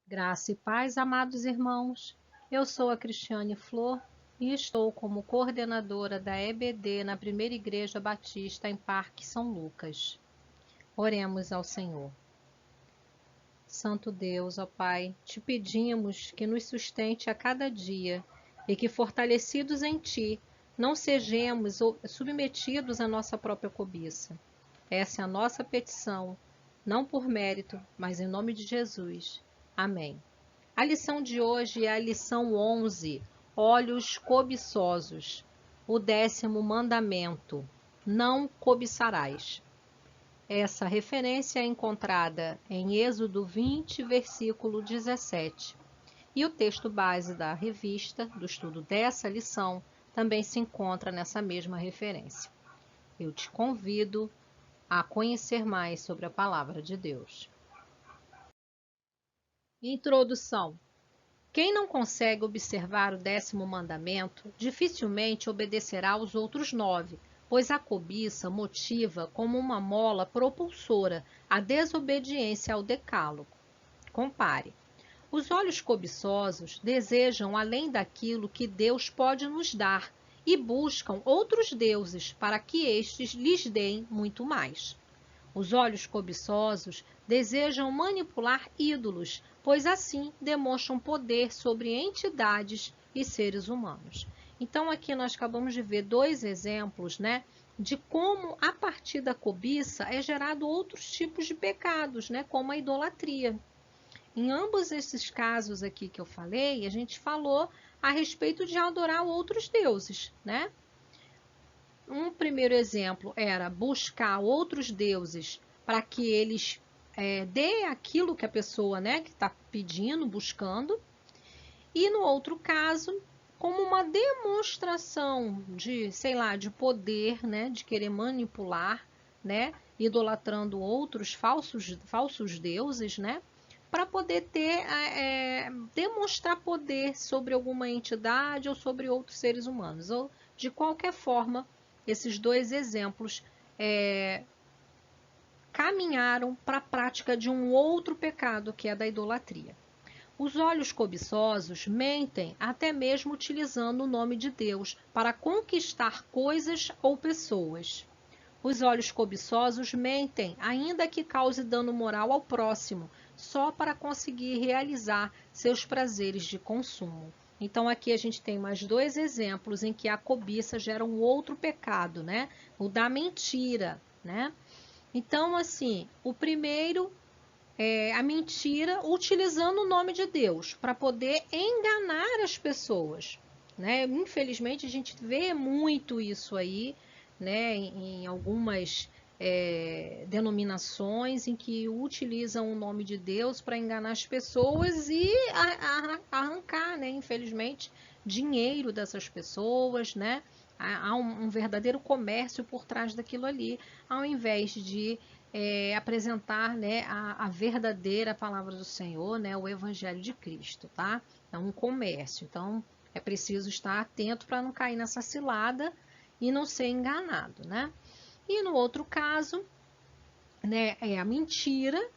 Graça e paz, amados irmãos. Eu sou a Cristiane Flor e estou como coordenadora da EBD na Primeira Igreja Batista em Parque São Lucas. Oremos ao Senhor. Santo Deus, ó Pai, te pedimos que nos sustente a cada dia e que, fortalecidos em Ti, não sejamos submetidos à nossa própria cobiça. Essa é a nossa petição, não por mérito, mas em nome de Jesus. Amém. A lição de hoje é a lição 11, olhos cobiçosos. O 10º mandamento, não cobiçarás. Essa referência é encontrada em Êxodo 20, versículo 17. E o texto base da revista, do estudo dessa lição, também se encontra nessa mesma referência. Eu te convido a conhecer mais sobre a palavra de Deus. Introdução. Quem não consegue observar o 10º mandamento, dificilmente obedecerá aos outros 9, pois a cobiça motiva como uma mola propulsora a desobediência ao decálogo. Compare. Os olhos cobiçosos desejam além daquilo que Deus pode nos dar e buscam outros deuses para que estes lhes deem muito mais. Os olhos cobiçosos desejam manipular ídolos, pois assim demonstram poder sobre entidades e seres humanos. Então aqui nós acabamos de ver dois exemplos, de como a partir da cobiça é gerado outros tipos de pecados, como a idolatria. Em ambos esses casos aqui que eu falei, a gente falou a respeito de adorar outros deuses, Um primeiro exemplo era buscar outros deuses para que eles dê aquilo que a pessoa que está pedindo, buscando. E no outro caso, como uma demonstração de, de poder, de querer manipular, idolatrando outros falsos deuses, para poder demonstrar poder sobre alguma entidade ou sobre outros seres humanos. Ou, de qualquer forma, esses dois exemplos caminharam para a prática de um outro pecado, que é da idolatria. Os olhos cobiçosos mentem até mesmo utilizando o nome de Deus para conquistar coisas ou pessoas. Os olhos cobiçosos mentem, ainda que cause dano moral ao próximo, só para conseguir realizar seus prazeres de consumo. Então aqui a gente tem mais dois exemplos em que a cobiça gera um outro pecado, O da mentira, Então, assim, o primeiro é a mentira utilizando o nome de Deus para poder enganar as pessoas, Infelizmente a gente vê muito isso aí, em algumas denominações em que utilizam o nome de Deus para enganar as pessoas e arrancar, infelizmente, dinheiro dessas pessoas, Há um verdadeiro comércio por trás daquilo ali, ao invés de apresentar a verdadeira palavra do Senhor, o Evangelho de Cristo, tá? É um comércio, então é preciso estar atento para não cair nessa cilada e não ser enganado, E no outro caso, é a mentira,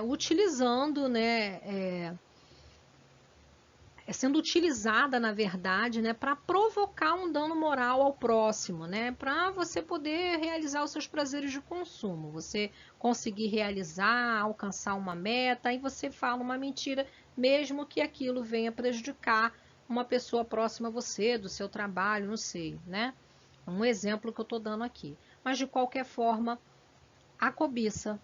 utilizando, sendo utilizada, na verdade, para provocar um dano moral ao próximo, para você poder realizar os seus prazeres de consumo, você conseguir realizar, alcançar uma meta, e você fala uma mentira, mesmo que aquilo venha prejudicar uma pessoa próxima a você, do seu trabalho, não sei, Um exemplo que eu estou dando aqui. Mas, de qualquer forma, a cobiça,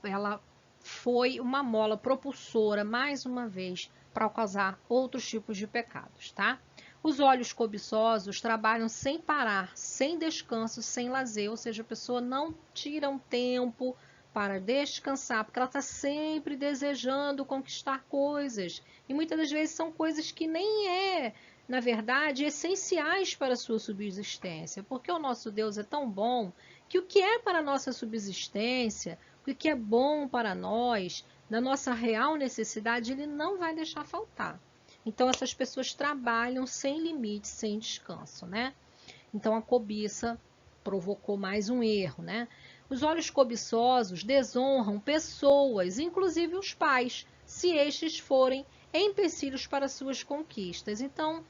ela foi uma mola propulsora, mais uma vez, para causar outros tipos de pecados, tá? Os olhos cobiçosos trabalham sem parar, sem descanso, sem lazer, ou seja, a pessoa não tira um tempo para descansar, porque ela está sempre desejando conquistar coisas. E muitas das vezes são coisas que nem na verdade, essenciais para a sua subsistência, porque o nosso Deus é tão bom que o que é para a nossa subsistência, o que é bom para nós, na nossa real necessidade, ele não vai deixar faltar. Então, essas pessoas trabalham sem limite, sem descanso, Então, a cobiça provocou mais um erro, Os olhos cobiçosos desonram pessoas, inclusive os pais, se estes forem empecilhos para suas conquistas. Então,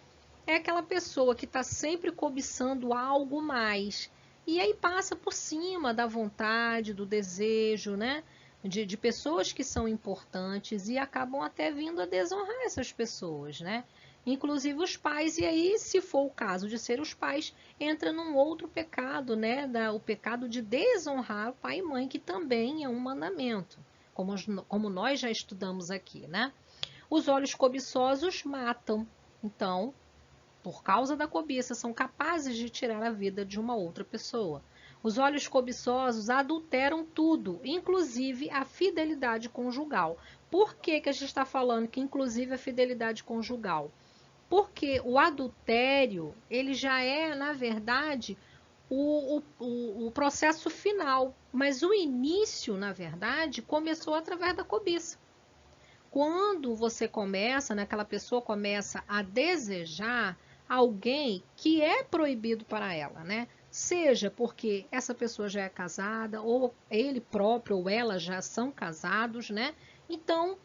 é aquela pessoa que está sempre cobiçando algo mais. E aí passa por cima da vontade, do desejo, né? De pessoas que são importantes e acabam até vindo a desonrar essas pessoas, né? Inclusive os pais, e aí, se for o caso de ser os pais, entra num outro pecado, né? O pecado de desonrar o pai e mãe, que também é um mandamento, como nós já estudamos aqui, né? Os olhos cobiçosos matam. Então, por causa da cobiça, são capazes de tirar a vida de uma outra pessoa. Os olhos cobiçosos adulteram tudo, inclusive a fidelidade conjugal. Por que que a gente está falando que inclusive a fidelidade conjugal? Porque o adultério, ele já é, na verdade, o processo final. Mas o início, na verdade, começou através da cobiça. Quando você começa, né, aquela pessoa começa a desejar alguém que é proibido para ela, né? Seja porque essa pessoa já é casada, ou ele próprio ou ela já são casados, né? Então,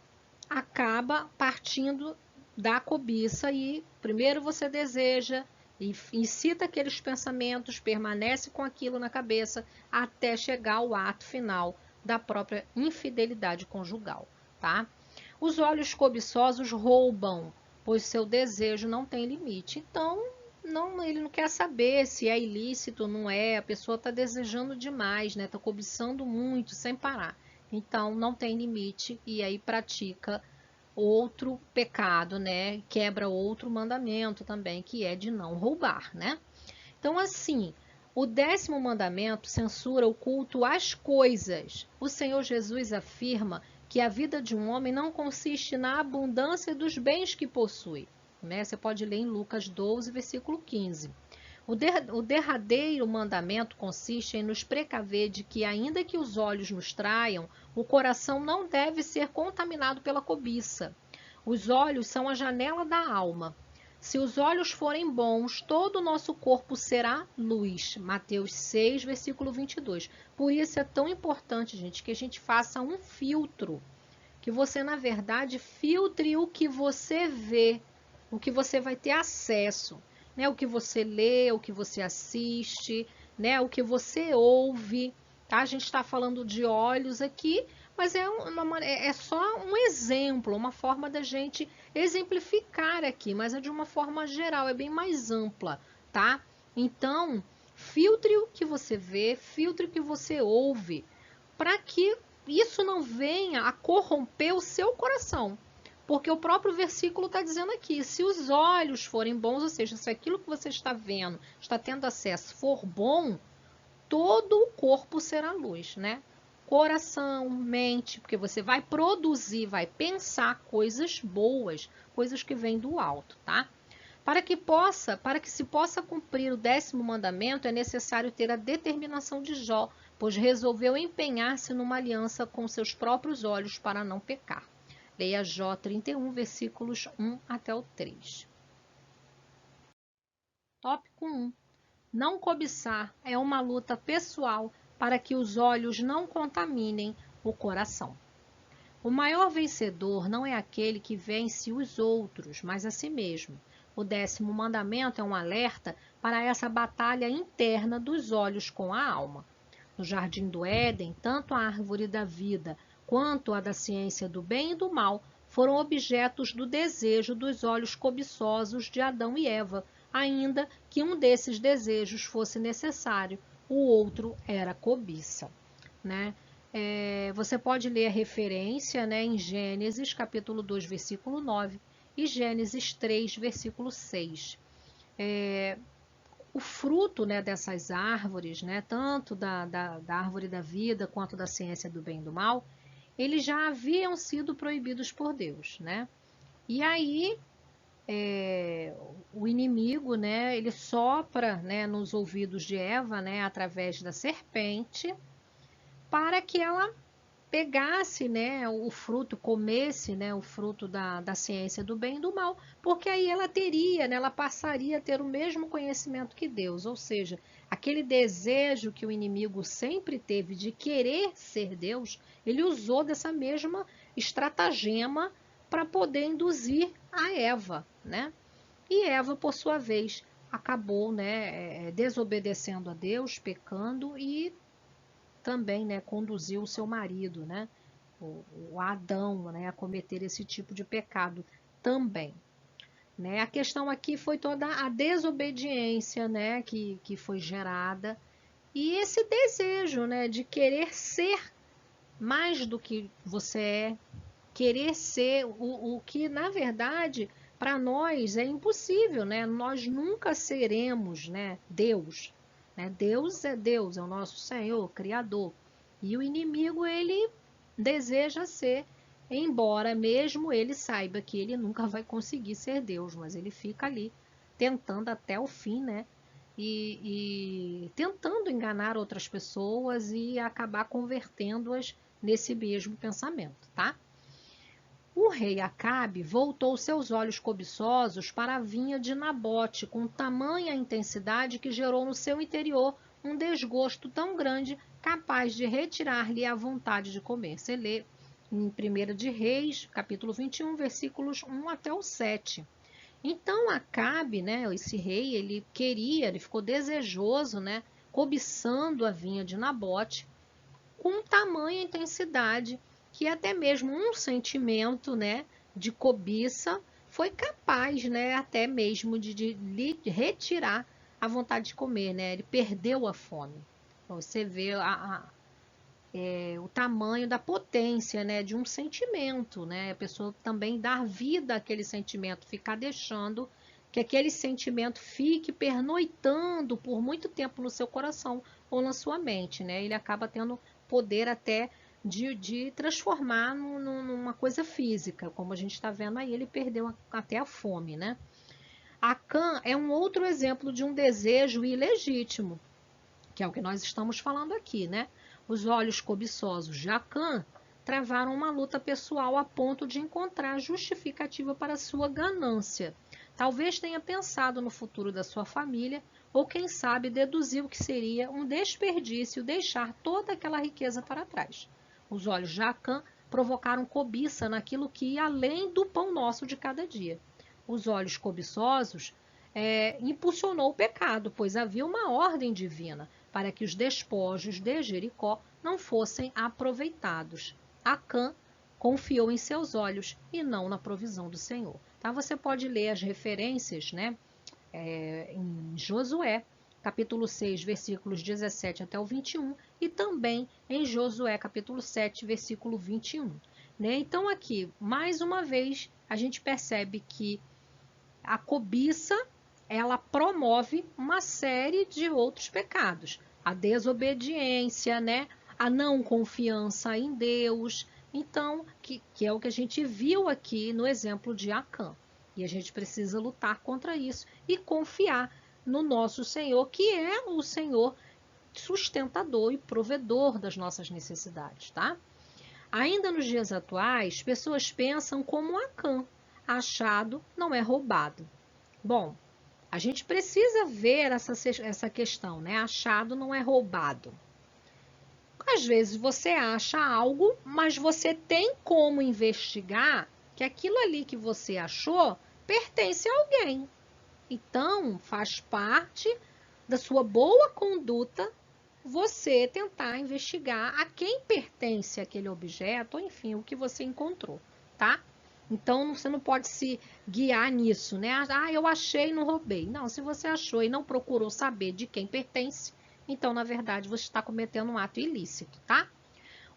acaba partindo da cobiça e primeiro você deseja e incita aqueles pensamentos, permanece com aquilo na cabeça até chegar ao ato final da própria infidelidade conjugal, tá? Os olhos cobiçosos roubam, pois seu desejo não tem limite. Então, ele não quer saber se é ilícito ou não é, a pessoa está desejando demais, né? Está cobiçando muito, sem parar. Então, não tem limite e aí pratica outro pecado, né? Quebra outro mandamento também, que é de não roubar, né? Então, assim, o 10º mandamento censura o culto às coisas. O Senhor Jesus afirma que a vida de um homem não consiste na abundância dos bens que possui, né? Você pode ler em Lucas 12, versículo 15. O derradeiro mandamento consiste em nos precaver de que, ainda que os olhos nos traiam, o coração não deve ser contaminado pela cobiça. Os olhos são a janela da alma. Se os olhos forem bons, todo o nosso corpo será luz. Mateus 6, versículo 22. Por isso é tão importante, gente, que a gente faça um filtro. Que você, na verdade, filtre o que você vê, o que você vai ter acesso, né? O que você lê, o que você assiste, né? O que você ouve, tá? A gente está falando de olhos aqui, mas é só um exemplo, uma forma da gente exemplificar aqui, mas é de uma forma geral, é bem mais ampla, tá? Então, filtre o que você vê, filtre o que você ouve, para que isso não venha a corromper o seu coração. Porque o próprio versículo está dizendo aqui, se os olhos forem bons, ou seja, se aquilo que você está vendo, está tendo acesso, for bom, todo o corpo será luz, né? Coração, mente, porque você vai produzir, vai pensar coisas boas, coisas que vêm do alto, tá? Para que se possa cumprir o 10º mandamento, é necessário ter a determinação de Jó, pois resolveu empenhar-se numa aliança com seus próprios olhos para não pecar. Leia Jó 31, versículos 1 até o 3. Tópico 1. Não cobiçar é uma luta pessoal para que os olhos não contaminem o coração. O maior vencedor não é aquele que vence os outros, mas a si mesmo. O 10º mandamento é um alerta para essa batalha interna dos olhos com a alma. No jardim do Éden, tanto a árvore da vida quanto a da ciência do bem e do mal foram objetos do desejo dos olhos cobiçosos de Adão e Eva, ainda que um desses desejos fosse necessário, o outro era cobiça, né? Você pode ler a referência, né, em Gênesis, capítulo 2, versículo 9, e Gênesis 3, versículo 6. O fruto, né, dessas árvores, né, tanto da árvore da vida quanto da ciência do bem e do mal, eles já haviam sido proibidos por Deus, né? E aí, o inimigo, né, ele sopra, né, nos ouvidos de Eva, né, através da serpente, para que ela pegasse, né, o fruto, comesse, né, o fruto da ciência do bem e do mal, porque aí ela teria, né, ela passaria a ter o mesmo conhecimento que Deus, ou seja, aquele desejo que o inimigo sempre teve de querer ser Deus, ele usou dessa mesma estratagema para poder induzir a Eva, né? E Eva, por sua vez, acabou, né, desobedecendo a Deus, pecando e também, né, conduziu o seu marido, né, o Adão, né, a cometer esse tipo de pecado também. Né? A questão aqui foi toda a desobediência, né, que foi gerada e esse desejo, né, de querer ser mais do que você é, querer ser o que, na verdade, para nós é impossível, né? Nós nunca seremos, né, Deus. Né? Deus, é o nosso Senhor, Criador. E o inimigo, ele deseja ser, embora mesmo ele saiba que ele nunca vai conseguir ser Deus, mas ele fica ali tentando até o fim, né? E tentando enganar outras pessoas e acabar convertendo-as nesse mesmo pensamento, tá? O rei Acabe voltou seus olhos cobiçosos para a vinha de Nabote, com tamanha intensidade que gerou no seu interior um desgosto tão grande, capaz de retirar-lhe a vontade de comer. Você lê em 1 de Reis, capítulo 21, versículos 1 até o 7. Então Acabe, né, esse rei, ele ficou desejoso, né, cobiçando a vinha de Nabote, com tamanha intensidade que até mesmo um sentimento, né, de cobiça foi capaz, né, até mesmo de lhe retirar a vontade de comer, né? Ele perdeu a fome. Então, você vê o tamanho da potência, né, de um sentimento, né? A pessoa também dar vida àquele sentimento, ficar deixando que aquele sentimento fique pernoitando por muito tempo no seu coração ou na sua mente, né? Ele acaba tendo poder até de transformar numa coisa física, como a gente está vendo aí, ele perdeu até a fome, né? Acã é um outro exemplo de um desejo ilegítimo, que é o que nós estamos falando aqui, né? Os olhos cobiçosos de Acã travaram uma luta pessoal a ponto de encontrar justificativa para sua ganância. Talvez tenha pensado no futuro da sua família, ou quem sabe deduziu que seria um desperdício deixar toda aquela riqueza para trás. Os olhos de Acã provocaram cobiça naquilo que ia além do pão nosso de cada dia. Os olhos cobiçosos impulsionou o pecado, pois havia uma ordem divina para que os despojos de Jericó não fossem aproveitados. Acã confiou em seus olhos e não na provisão do Senhor. Tá? Você pode ler as referências, né, em Josué, capítulo 6, versículos 17 até o 21, e também em Josué, capítulo 7, versículo 21. Né? Então, aqui, mais uma vez, a gente percebe que a cobiça, ela promove uma série de outros pecados. A desobediência, né? A não confiança em Deus. Então, que é o que a gente viu aqui no exemplo de Acã. E a gente precisa lutar contra isso e confiar no nosso Senhor, que é o Senhor sustentador e provedor das nossas necessidades, tá? Ainda nos dias atuais, pessoas pensam como Acã: achado não é roubado. Bom, a gente precisa ver essa questão, né? Achado não é roubado. Às vezes você acha algo, mas você tem como investigar que aquilo ali que você achou pertence a alguém. Então, faz parte da sua boa conduta você tentar investigar a quem pertence aquele objeto, ou enfim, o que você encontrou, tá? Então, você não pode se guiar nisso, né? Ah, eu achei e não roubei. Não, se você achou e não procurou saber de quem pertence, então, na verdade, você está cometendo um ato ilícito, tá?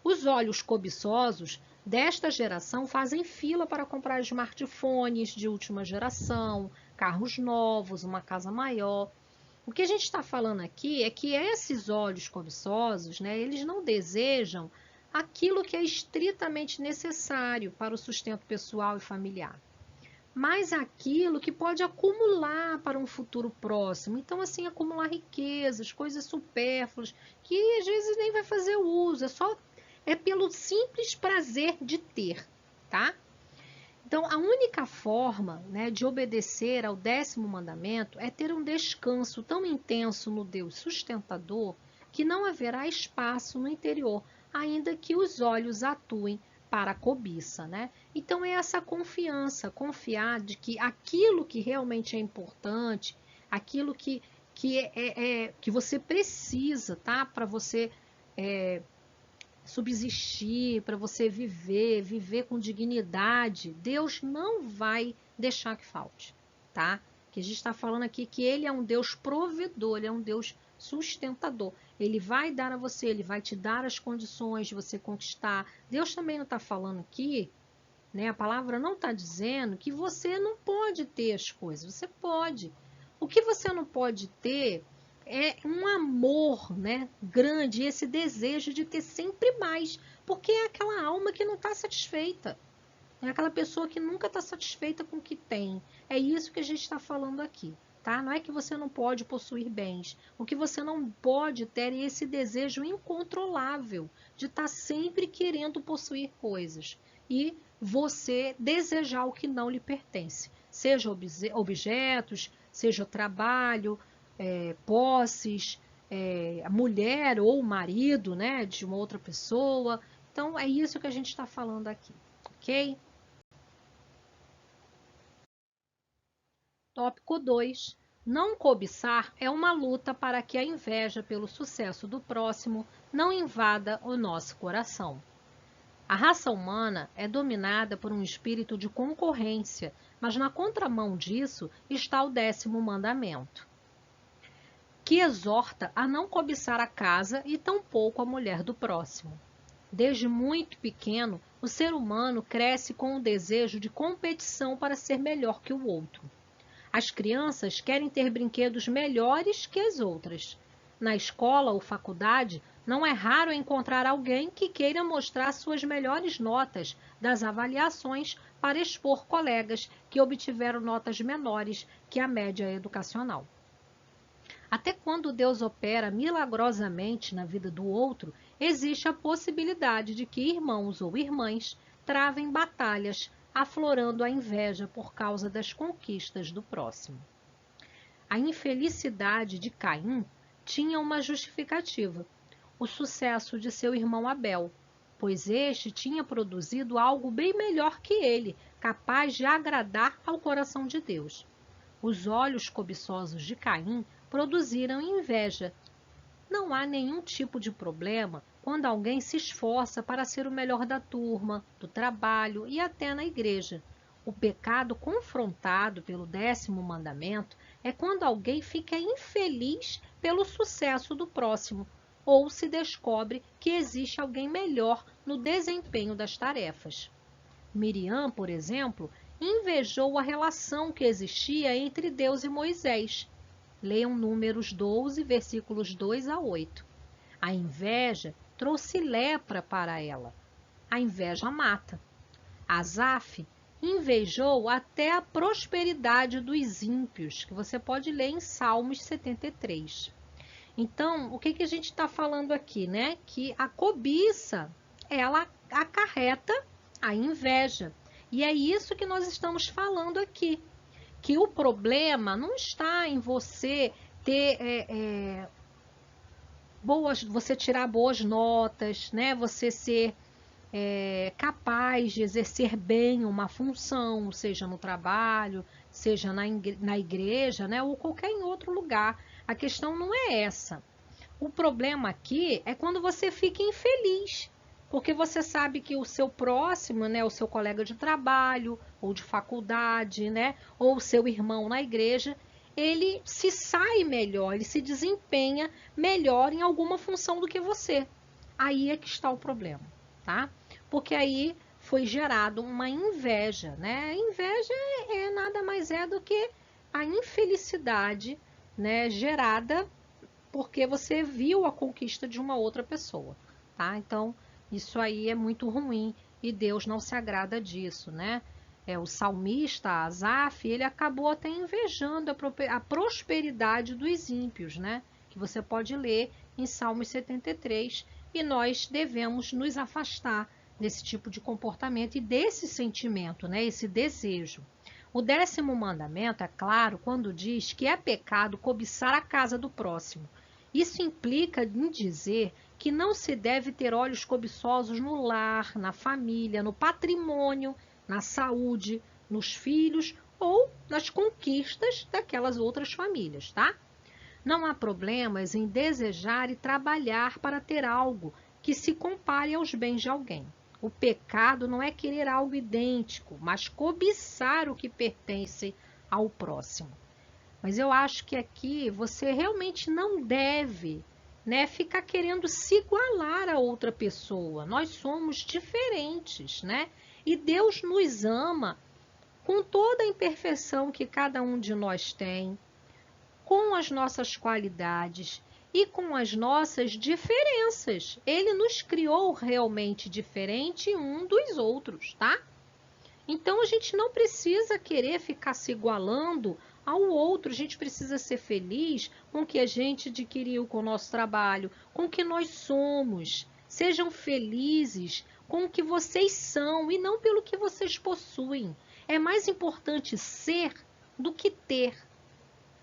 Os olhos cobiçosos desta geração fazem fila para comprar smartphones de última geração, carros novos, uma casa maior. O que a gente está falando aqui é que esses olhos cobiçosos, né, eles não desejam aquilo que é estritamente necessário para o sustento pessoal e familiar, mas aquilo que pode acumular para um futuro próximo. Então, assim, acumular riquezas, coisas supérfluas, que às vezes nem vai fazer uso, é só é pelo simples prazer de ter, tá? Então, a única forma, né, de obedecer ao 10º mandamento é ter um descanso tão intenso no Deus sustentador que não haverá espaço no interior, ainda que os olhos atuem para a cobiça, né? Então, é essa confiança, confiar de que aquilo que realmente é importante, aquilo que você precisa, tá? Para você subsistir, para você viver com dignidade, Deus não vai deixar que falte, tá? Que a gente está falando aqui que Ele é um Deus provedor, Ele é um Deus sustentador. Ele vai dar a você, Ele vai te dar as condições de você conquistar. Deus também não está falando aqui, né? A palavra não está dizendo que você não pode ter as coisas, você pode. O que você não pode ter é um amor, né, grande, esse desejo de ter sempre mais, porque é aquela alma que não está satisfeita, é aquela pessoa que nunca está satisfeita com o que tem. É isso que a gente está falando aqui, tá? Não é que você não pode possuir bens, o que você não pode ter é esse desejo incontrolável de estar sempre querendo possuir coisas e você desejar o que não lhe pertence, seja objetos, seja trabalho, posses, a mulher ou o marido, né, de uma outra pessoa. Então, é isso que a gente está falando aqui, ok? Tópico 2. Não cobiçar é uma luta para que a inveja pelo sucesso do próximo não invada o nosso coração. A raça humana é dominada por um espírito de concorrência, mas na contramão disso está o 10º mandamento, que exorta a não cobiçar a casa e tampouco a mulher do próximo. Desde muito pequeno, o ser humano cresce com o desejo de competição para ser melhor que o outro. As crianças querem ter brinquedos melhores que as outras. Na escola ou faculdade, não é raro encontrar alguém que queira mostrar suas melhores notas das avaliações para expor colegas que obtiveram notas menores que a média educacional. Até quando Deus opera milagrosamente na vida do outro, existe a possibilidade de que irmãos ou irmãs travem batalhas, aflorando a inveja por causa das conquistas do próximo. A infelicidade de Caim tinha uma justificativa: o sucesso de seu irmão Abel, pois este tinha produzido algo bem melhor que ele, capaz de agradar ao coração de Deus. Os olhos cobiçosos de Caim produziram inveja. Não há nenhum tipo de problema quando alguém se esforça para ser o melhor da turma, do trabalho e até na igreja. O pecado confrontado pelo 10º mandamento é quando alguém fica infeliz pelo sucesso do próximo ou se descobre que existe alguém melhor no desempenho das tarefas. Miriam, por exemplo, invejou a relação que existia entre Deus e Moisés. Leiam Números 12, versículos 2 a 8. A inveja trouxe lepra para ela. A inveja mata. Asaf invejou até a prosperidade dos ímpios, que você pode ler em Salmos 73. Então, o que a gente está falando aqui, né? Que a cobiça, ela acarreta a inveja. E é isso que nós estamos falando aqui. Que o problema não está em você ter você tirar boas notas, né? Você ser capaz de exercer bem uma função, seja no trabalho, seja na igreja, né? Ou qualquer em outro lugar. A questão não é essa. O problema aqui é quando você fica infeliz, porque você sabe que o seu próximo, né, o seu colega de trabalho ou de faculdade, né, ou o seu irmão na igreja, ele se sai melhor, ele se desempenha melhor em alguma função do que você. Aí é que está o problema, tá? Porque aí foi gerado uma inveja, né? A inveja nada mais do que a infelicidade, né, gerada porque você viu a conquista de uma outra pessoa, tá? Então, isso aí é muito ruim e Deus não se agrada disso, né? O salmista Asaf, ele acabou até invejando a prosperidade dos ímpios, né? Que você pode ler em Salmos 73, e nós devemos nos afastar desse tipo de comportamento e desse sentimento, né? Esse desejo. O 10º mandamento é claro quando diz que é pecado cobiçar a casa do próximo. Isso implica em dizer que não se deve ter olhos cobiçosos no lar, na família, no patrimônio, na saúde, nos filhos ou nas conquistas daquelas outras famílias, tá? Não há problemas em desejar e trabalhar para ter algo que se compare aos bens de alguém. O pecado não é querer algo idêntico, mas cobiçar o que pertence ao próximo. Mas eu acho que aqui você realmente não deve, né, ficar querendo se igualar a outra pessoa. Nós somos diferentes, né? E Deus nos ama com toda a imperfeição que cada um de nós tem, com as nossas qualidades e com as nossas diferenças. Ele nos criou realmente diferente um dos outros, tá? Então a gente não precisa querer ficar se igualando ao outro, a gente precisa ser feliz com o que a gente adquiriu com o nosso trabalho, com o que nós somos. Sejam felizes com o que vocês são e não pelo que vocês possuem. É mais importante ser do que ter.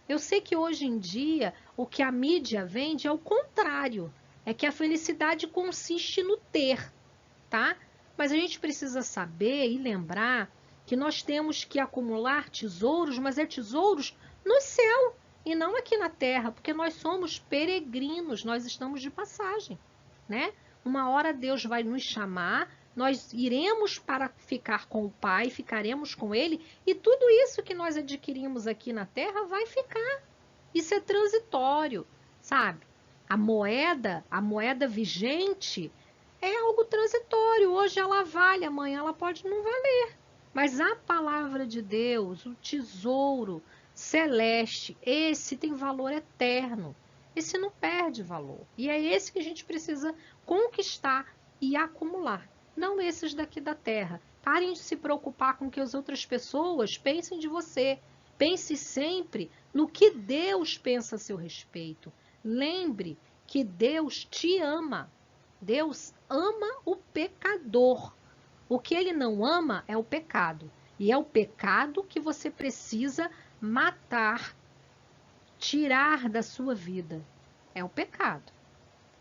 Eu sei que hoje em dia o que a mídia vende é o contrário, é que a felicidade consiste no ter, tá? Mas a gente precisa saber e lembrar que nós temos que acumular tesouros, mas é tesouros no céu e não aqui na terra, porque nós somos peregrinos, nós estamos de passagem, né? Uma hora Deus vai nos chamar, nós iremos para ficar com o Pai, ficaremos com Ele, e tudo isso que nós adquirimos aqui na terra vai ficar. Isso é transitório, sabe? A moeda vigente é algo transitório. Hoje ela vale, amanhã ela pode não valer. Mas a palavra de Deus, o tesouro celeste, esse tem valor eterno. Esse não perde valor. E é esse que a gente precisa conquistar e acumular. Não esses daqui da terra. Parem de se preocupar com o que as outras pessoas pensem de você. Pense sempre no que Deus pensa a seu respeito. Lembre que Deus te ama. Deus ama o pecador. O que ele não ama é o pecado. E é o pecado que você precisa matar, tirar da sua vida. É o pecado.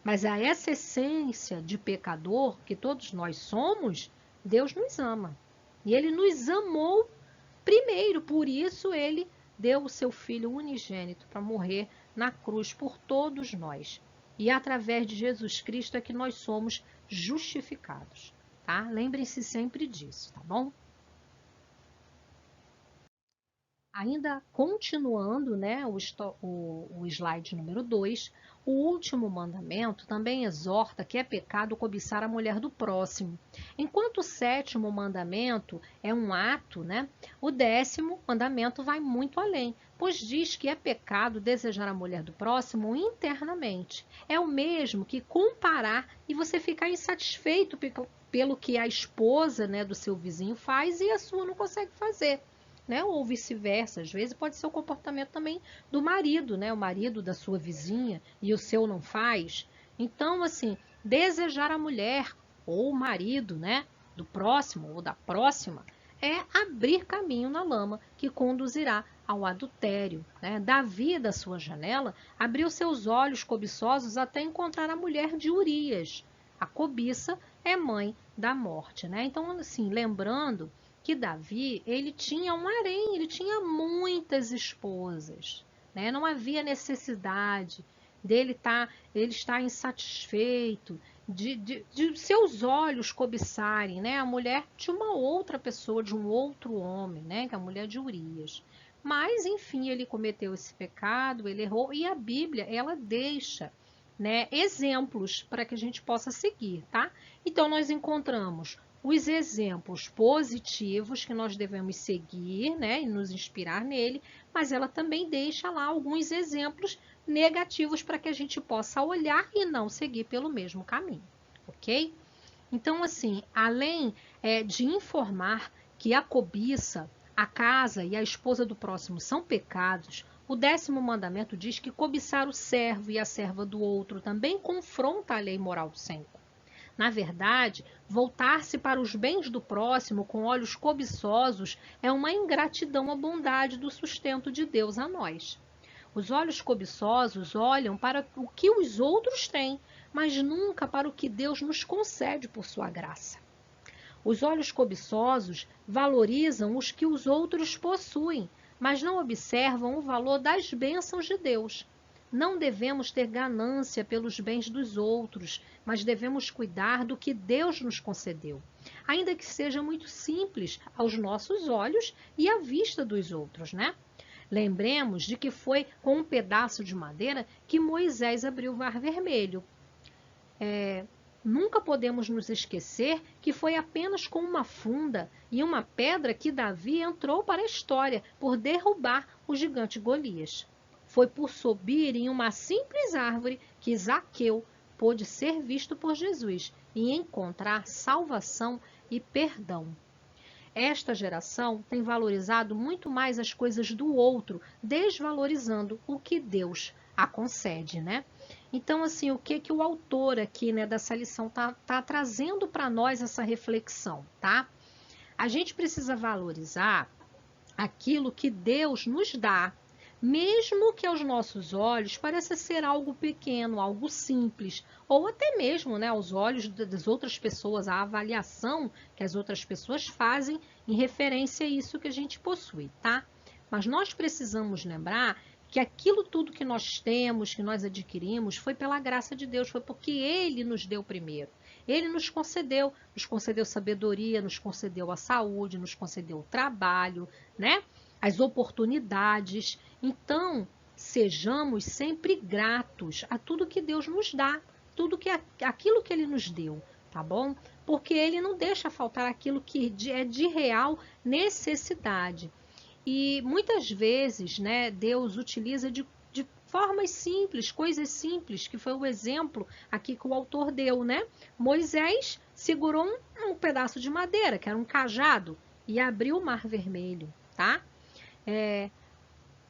Mas a essa essência de pecador que todos nós somos, Deus nos ama. E ele nos amou primeiro, por isso ele deu o seu Filho unigênito para morrer na cruz por todos nós. E através de Jesus Cristo é que nós somos justificados, tá? Lembrem-se sempre disso, tá bom? Ainda continuando, né, o slide número 2, o último mandamento também exorta que é pecado cobiçar a mulher do próximo. Enquanto o 7º mandamento é um ato, né, o 10º mandamento vai muito além, pois diz que é pecado desejar a mulher do próximo internamente. É o mesmo que comparar e você ficar insatisfeito pelo que a esposa, né, do seu vizinho faz e a sua não consegue fazer. Né? Ou vice-versa, às vezes pode ser o comportamento também do marido, né? O marido da sua vizinha e o seu não faz. Então, assim, desejar a mulher ou o marido, né, do próximo ou da próxima é abrir caminho na lama que conduzirá ao adultério, né? Davi, da sua janela, abriu seus olhos cobiçosos até encontrar a mulher de Urias. A cobiça é mãe da morte, né? Então, assim, lembrando que Davi, ele tinha um harém, ele tinha muitas esposas, né? Não havia necessidade ele estar insatisfeito, de seus olhos cobiçarem, né? A mulher de uma outra pessoa, de um outro homem, né? Que é a mulher de Urias. Mas, enfim, ele cometeu esse pecado, ele errou, e a Bíblia, ela deixa, né, exemplos para que a gente possa seguir, tá? Então, nós encontramos os exemplos positivos que nós devemos seguir, né, e nos inspirar nele, mas ela também deixa lá alguns exemplos negativos para que a gente possa olhar e não seguir pelo mesmo caminho, ok? Então, assim, além de informar que a cobiça, a casa e a esposa do próximo são pecados, O 10º mandamento diz que cobiçar o servo e a serva do outro também confronta a lei moral do Senhor. Na verdade, voltar-se para os bens do próximo com olhos cobiçosos é uma ingratidão à bondade do sustento de Deus a nós. Os olhos cobiçosos olham para o que os outros têm, mas nunca para o que Deus nos concede por sua graça. Os olhos cobiçosos valorizam os que os outros possuem, mas não observam o valor das bênçãos de Deus. Não devemos ter ganância pelos bens dos outros, mas devemos cuidar do que Deus nos concedeu, ainda que seja muito simples aos nossos olhos e à vista dos outros, né? Lembremos de que foi com um pedaço de madeira que Moisés abriu o Mar Vermelho. Nunca podemos nos esquecer que foi apenas com uma funda e uma pedra que Davi entrou para a história por derrubar o gigante Golias. Foi por subir em uma simples árvore que Zaqueu pôde ser visto por Jesus e encontrar salvação e perdão. Esta geração tem valorizado muito mais as coisas do outro, desvalorizando o que Deus a concede, né? Então, assim, o que o autor aqui, né, dessa lição tá trazendo para nós essa reflexão, tá? A gente precisa valorizar aquilo que Deus nos dá, mesmo que aos nossos olhos pareça ser algo pequeno, algo simples, ou até mesmo, né, aos olhos das outras pessoas, a avaliação que as outras pessoas fazem em referência a isso que a gente possui, tá? Mas nós precisamos lembrar que aquilo tudo que nós temos, que nós adquirimos, foi pela graça de Deus, foi porque Ele nos deu primeiro. Ele nos concedeu sabedoria, nos concedeu a saúde, nos concedeu o trabalho, né? As oportunidades. Então, sejamos sempre gratos a tudo que Deus nos dá, aquilo que Ele nos deu, tá bom? Porque Ele não deixa faltar aquilo que é de real necessidade. E muitas vezes, né, Deus utiliza de formas simples, coisas simples, que foi o exemplo aqui que o autor deu, né? Moisés segurou um pedaço de madeira, que era um cajado, e abriu o Mar Vermelho, tá?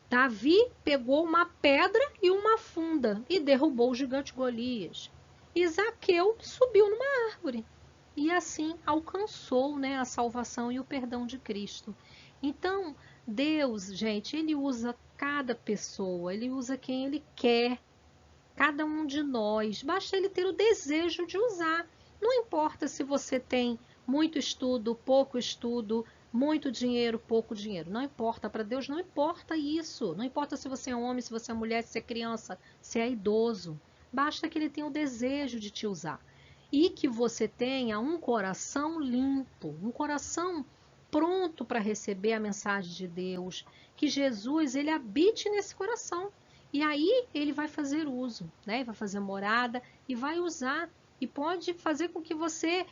Davi pegou uma pedra e uma funda e derrubou o gigante Golias. E Zaqueu subiu numa árvore e assim alcançou, né, a salvação e o perdão de Cristo. Então, Deus, gente, Ele usa cada pessoa, Ele usa quem Ele quer, cada um de nós. Basta Ele ter o desejo de usar. Não importa se você tem muito estudo, pouco estudo, muito dinheiro, pouco dinheiro. Não importa, para Deus não importa isso. Não importa se você é homem, se você é mulher, se é criança, se é idoso. Basta que Ele tenha o desejo de te usar. E que você tenha um coração limpo, um coração pronto para receber a mensagem de Deus, que Jesus ele habite nesse coração. E aí ele vai fazer uso, né? Vai fazer morada e vai usar. E pode fazer com que você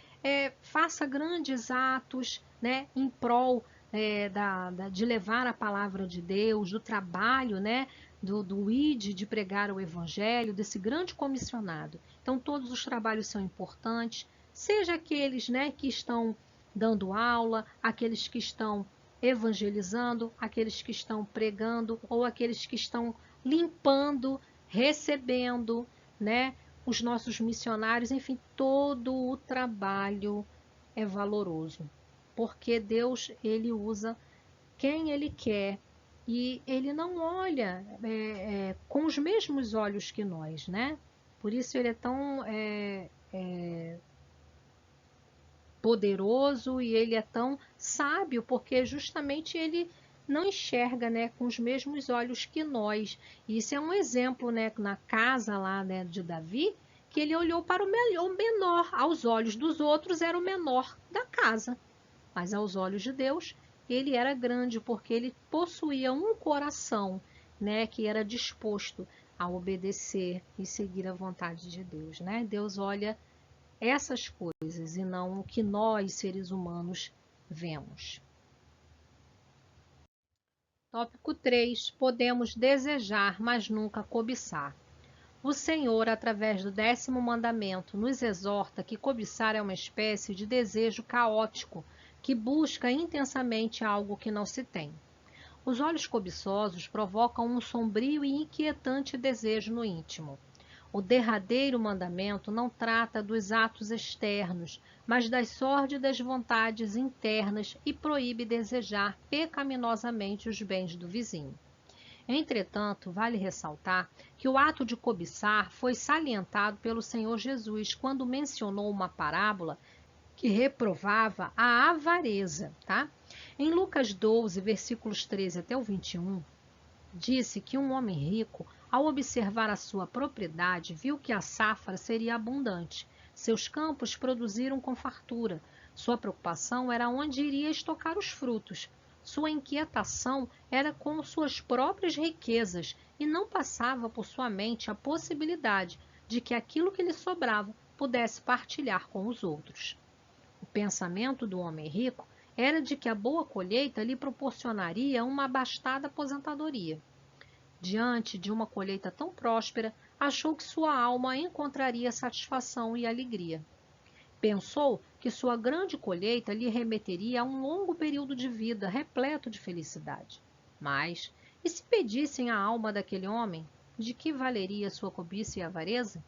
faça grandes atos, né? Em prol de levar a palavra de Deus, do trabalho, né? Do ID, de pregar o evangelho, desse grande comissionado. Então todos os trabalhos são importantes, seja aqueles, né, que estão dando aula, aqueles que estão evangelizando, aqueles que estão pregando ou aqueles que estão limpando, recebendo, né, os nossos missionários, enfim, todo o trabalho é valoroso, porque Deus ele usa quem Ele quer e Ele não olha com os mesmos olhos que nós, né? Por isso Ele é tão poderoso e Ele é tão sábio, porque justamente Ele não enxerga, né, com os mesmos olhos que nós. E isso é um exemplo, né, na casa lá, né, de Davi, que ele olhou para o menor. Aos olhos dos outros era o menor da casa, mas aos olhos de Deus ele era grande, porque ele possuía um coração, né, que era disposto a obedecer e seguir a vontade de Deus, né? Deus olha essas coisas e não o que nós, seres humanos, vemos. Tópico 3. Podemos desejar, mas nunca cobiçar. O Senhor, através do 10º mandamento, nos exorta que cobiçar é uma espécie de desejo caótico, que busca intensamente algo que não se tem. Os olhos cobiçosos provocam um sombrio e inquietante desejo no íntimo. O derradeiro mandamento não trata dos atos externos, mas das sórdidas vontades internas e proíbe desejar pecaminosamente os bens do vizinho. Entretanto, vale ressaltar que o ato de cobiçar foi salientado pelo Senhor Jesus quando mencionou uma parábola que reprovava a avareza, tá? Em Lucas 12, versículos 13 até o 21, disse que um homem rico, ao observar a sua propriedade, viu que a safra seria abundante. Seus campos produziram com fartura. Sua preocupação era onde iria estocar os frutos. Sua inquietação era com suas próprias riquezas e não passava por sua mente a possibilidade de que aquilo que lhe sobrava pudesse partilhar com os outros. O pensamento do homem rico era de que a boa colheita lhe proporcionaria uma abastada aposentadoria. Diante de uma colheita tão próspera, achou que sua alma encontraria satisfação e alegria. Pensou que sua grande colheita lhe remeteria a um longo período de vida repleto de felicidade. Mas, e se pedissem a alma daquele homem, de que valeria sua cobiça e avareza?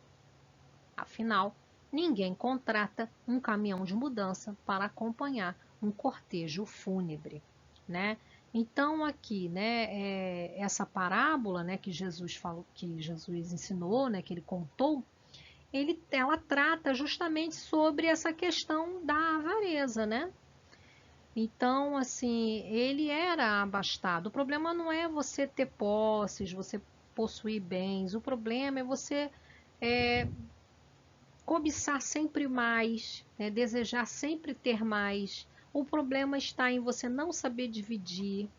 Afinal, ninguém contrata um caminhão de mudança para acompanhar um cortejo fúnebre, né? Então aqui, né, essa parábola, né, que Jesus falou, que Jesus ensinou, né, que ele contou, ela trata justamente sobre essa questão da avareza, né? Então, assim, ele era abastado. O problema não é você ter posses, você possuir bens. O problema é você cobiçar sempre mais, né? Desejar sempre ter mais. O problema está em você não saber dividir,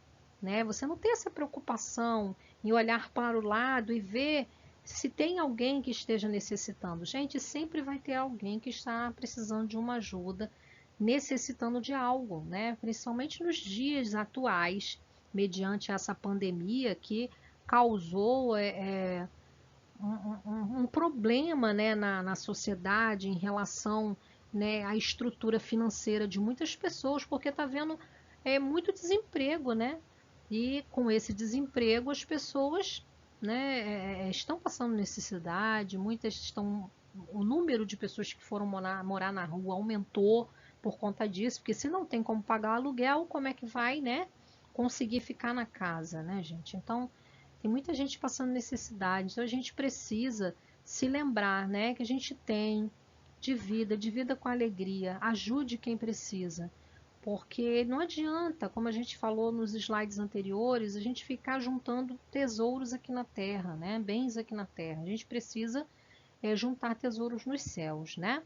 né? Você não ter essa preocupação em olhar para o lado e ver se tem alguém que esteja necessitando. Gente, sempre vai ter alguém que está precisando de uma ajuda, necessitando de algo, né? Principalmente nos dias atuais, mediante essa pandemia que causou um problema, né, na sociedade em relação, né, à estrutura financeira de muitas pessoas, porque está havendo muito desemprego, né? E com esse desemprego as pessoas, né, estão passando necessidade, muitas estão. O número de pessoas que foram morar na rua aumentou por conta disso, porque se não tem como pagar o aluguel, como é que vai, né, conseguir ficar na casa, né, gente? Então, tem muita gente passando necessidade, então a gente precisa se lembrar, né, que a gente tem de vida com alegria, ajude quem precisa, porque não adianta, como a gente falou nos slides anteriores, a gente ficar juntando tesouros aqui na terra, né, bens aqui na terra. A gente precisa juntar tesouros nos céus, né?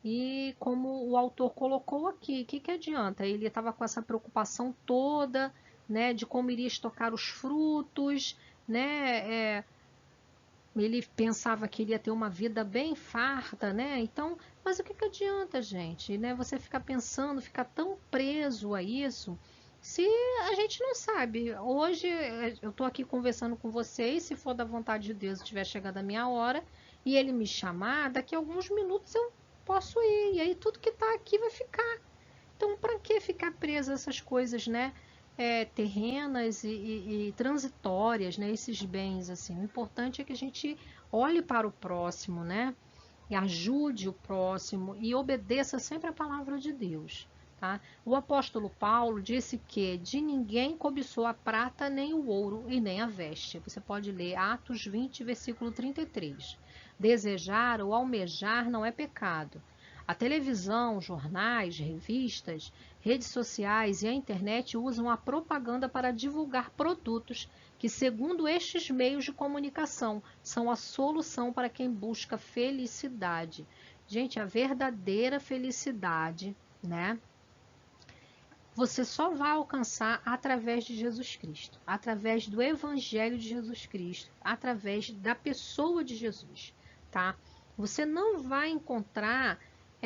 E como o autor colocou aqui, o que adianta? Ele estava com essa preocupação toda, né, de como iria estocar os frutos, né? Ele pensava que ele ia ter uma vida bem farta, né? Então, mas o que adianta, gente, né? Você ficar pensando, ficar tão preso a isso, se a gente não sabe. Hoje eu estou aqui conversando com vocês, se for da vontade de Deus, tiver chegado a minha hora e ele me chamar, daqui a alguns minutos eu posso ir. E aí tudo que está aqui vai ficar. Então, para que ficar preso a essas coisas, né? Terrenas e transitórias, né? Esses bens, assim. O importante é que a gente olhe para o próximo, né? E ajude o próximo e obedeça sempre a palavra de Deus, tá? O apóstolo Paulo disse que de ninguém cobiçou a prata, nem o ouro e nem a veste. Você pode ler Atos 20, versículo 33. Desejar ou almejar não é pecado. A televisão, jornais, revistas, redes sociais e a internet usam a propaganda para divulgar produtos que, segundo estes meios de comunicação, são a solução para quem busca felicidade. Gente, a verdadeira felicidade, né? Você só vai alcançar através de Jesus Cristo, através do Evangelho de Jesus Cristo, através da pessoa de Jesus, tá? Você não vai encontrar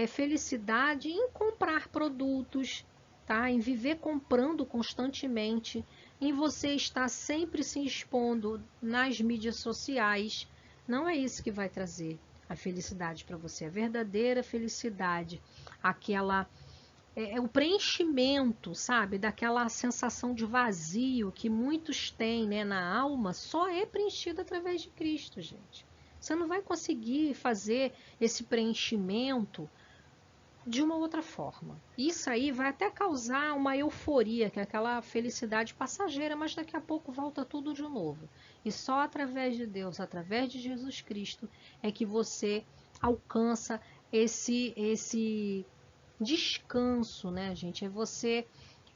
felicidade em comprar produtos, tá? Em viver comprando constantemente, em você estar sempre se expondo nas mídias sociais. Não é isso que vai trazer a felicidade para você. A verdadeira felicidade, aquela o preenchimento, sabe, daquela sensação de vazio que muitos têm, né, na alma, só é preenchido através de Cristo, gente. Você não vai conseguir fazer esse preenchimento de uma outra forma. Isso aí vai até causar uma euforia, que é aquela felicidade passageira, mas daqui a pouco volta tudo de novo. E só através de Deus, através de Jesus Cristo, é que você alcança esse descanso, né, gente?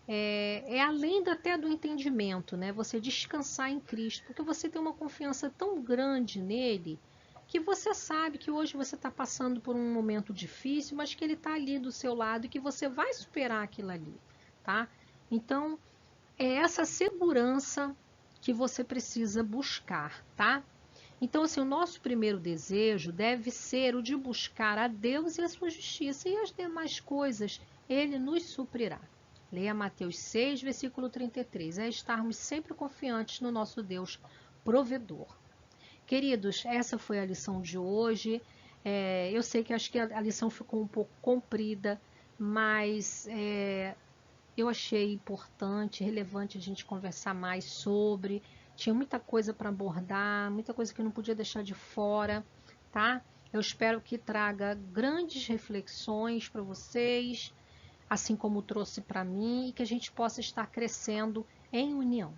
É além até do entendimento, né? Você descansar em Cristo, porque você tem uma confiança tão grande nele que você sabe que hoje você está passando por um momento difícil, mas que ele está ali do seu lado e que você vai superar aquilo ali, tá? Então, é essa segurança que você precisa buscar, tá? Então, assim, o nosso primeiro desejo deve ser o de buscar a Deus e a sua justiça, e as demais coisas ele nos suprirá. Leia Mateus 6, versículo 33. É estarmos sempre confiantes no nosso Deus provedor. Queridos, essa foi a lição de hoje. Eu sei que acho que a lição ficou um pouco comprida, mas eu achei importante, relevante a gente conversar mais sobre. Tinha muita coisa para abordar, muita coisa que eu não podia deixar de fora, tá? Eu espero que traga grandes reflexões para vocês, assim como trouxe para mim, e que a gente possa estar crescendo em união.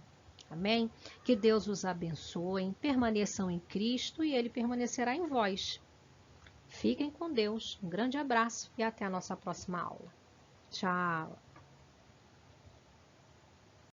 Amém? Que Deus os abençoe, permaneçam em Cristo e Ele permanecerá em vós. Fiquem com Deus, um grande abraço e até a nossa próxima aula. Tchau!